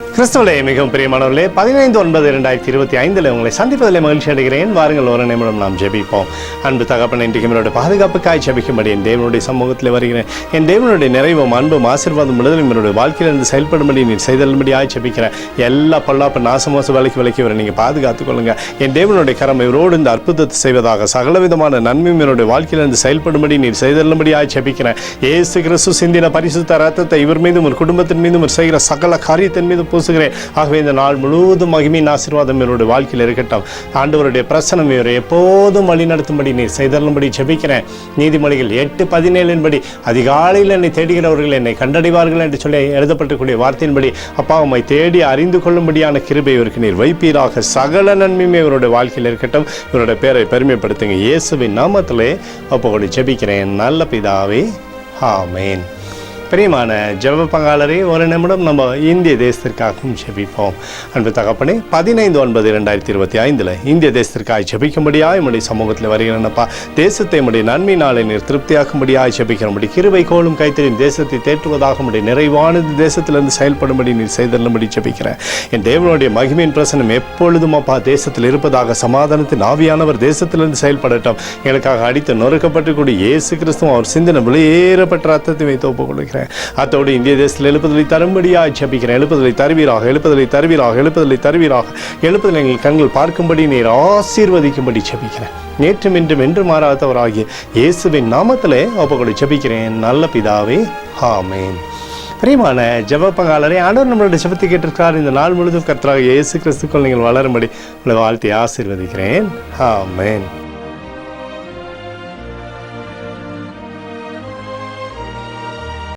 கிறிஸ்துவுடைய மிகவும் பிரியமானவர்களே, 15/9/2025 உங்களை சந்திப்பதில் மகிழ்ச்சி அடைகிறேன். வாருங்கள், ஒரு நிமிடம் நாம் ஜெபிப்போம். அன்பு தகப்பன், இன்றைக்கு என்னுடைய பாதுகாப்புக்காய் ஜெபிக்கும்படி என் தேவனுடைய சமூகத்தில் வருகிறேன். என் தேவனுடைய நிறைவும் அன்பும் ஆசீர்வாதம் விடுதலும் என்னுடைய வாழ்க்கையிலிருந்து செயல்படும்படி நீ செய்தல்படியாய் ஜெபிக்கிறேன். எல்லா பொல்லாப்பு நாசமோச விலக்கி வர நீங்கள் பாதுகாத்துக் கொள்ளுங்க. என் தேவனுடைய கரம் இவரோடு இந்த அற்புதத்தை செய்வதாக சகலவிதமான நன்மையும் என்னுடைய வாழ்க்கையிலிருந்து செயல்படும்படி நீர் செய்தல்படியாய் ஜெபிக்கிறேன். இயேசு கிறிஸ்து சிந்தின பரிசுத்த ரத்தத்தை இவர் மீதும் ஒரு குடும்பத்தின் மீதும் ஒரு செய்கிற சகல காரியத்தின் மீது பூசுகிறேன். ஆகவே இந்த நாள் முழுவதும் மகிமையின் ஆசீர்வாதம் என்னுடைய வாழ்க்கையில் இருக்கட்டும். ஆண்டவருடைய பிரசனம் இவரை எப்போதும் வழி நடத்தும்படி நீர் செய்தல்லும்படி ஜெபிக்கிறேன். நீதிமொழிகள் 8:17 படி அதிகாலையில் என்னை தேடுகிறவர்கள் என்னை கண்டடைவார்கள் என்று சொல்லி எழுதப்பட்டிருக்கூடிய வார்த்தையின்படி அப்பா உம்மை தேடி அறிந்து கொள்ளும்படியான கிருபை இவருக்கு நீர் வைப்பீராக. சகல நன்மையுமே இவருடைய வாழ்க்கையில் இருக்கட்டும். இவருடைய பேரை பெருமைப்படுத்துங்க. இயேசுவின் நாமத்திலே அப்போது ஜெபிக்கிறேன் நல்ல பிதாவே, ஆமேன். பிரியமான ஜெப பங்காளரே, ஒரு நிமிடம் நம்ம இந்திய தேசத்திற்காகவும் ஜெபிப்போம். அன்பு தகப்பனே, 15/9/2025 இந்திய தேசத்திற்காக ஜெபிக்கும்படியாய் உம்முடைய சமூகத்தில் வருகிறேனப்பா. தேசத்தை உம்முடைய நன்மை நாளை நீர் திருப்தியாக்கும்படியாய் ஜெபிக்கிறபடி கிருபை கோலும் கைத்தறியும் தேசத்தை தேற்றுவதாக உம்முடைய நிறைவானது தேசத்திலிருந்து செயல்படும்படி நீர் செய்தல்லும்படி ஜெபிக்கிறேன். என் தேவனுடைய மகிமையின் பிரசனம் எப்பொழுதும் அப்பா தேசத்தில் இருப்பதாக சமாதானத்தின் ஆவியானவர் தேசத்திலிருந்து செயல்படட்டும். எனக்காக அடித்து நொறுக்கப்பட்டுக்கூடிய இயேசு கிறிஸ்துவும் அவர் சிந்தனை வெளியேறப்பட்ட ரத்தத்தை வைத்து ஒப்புக் கொள்கிறேன். அத்தோடு இந்திய தேசத்தில் எழுப்புதலை தரும்படியாக ஜெபிக்கிறேன். எழுப்புதலை தருவீராக, எழுப்புதலை தருவீராக, எழுப்புதலை தருவீராக. எழுப்புதலை எங்கள் கண்கள் பார்க்கும்படி நீர் ஆசீர்வதிக்கும்படி ஜெபிக்கிறேன். நேற்றும் இன்றும் என்று மாறாதவராகிய இயேசுவின் நாமத்திலே ஒப்புக்கொண்டு ஜெபிக்கிறேன் நல்ல பிதாவே, ஆமேன். பிரியமான ஜெப பங்காளரே, ஆண்டவர் நம்மளுடைய ஜெபத்தை கேட்டிருக்கார். இந்த நாள் முழுவதும் கர்த்தராகிய இயேசு கிறிஸ்துக்குள் நீங்கள் வளரும்படி உங்களை வாழ்த்தி ஆசீர்வதிக்கிறேன். ஆமேன்.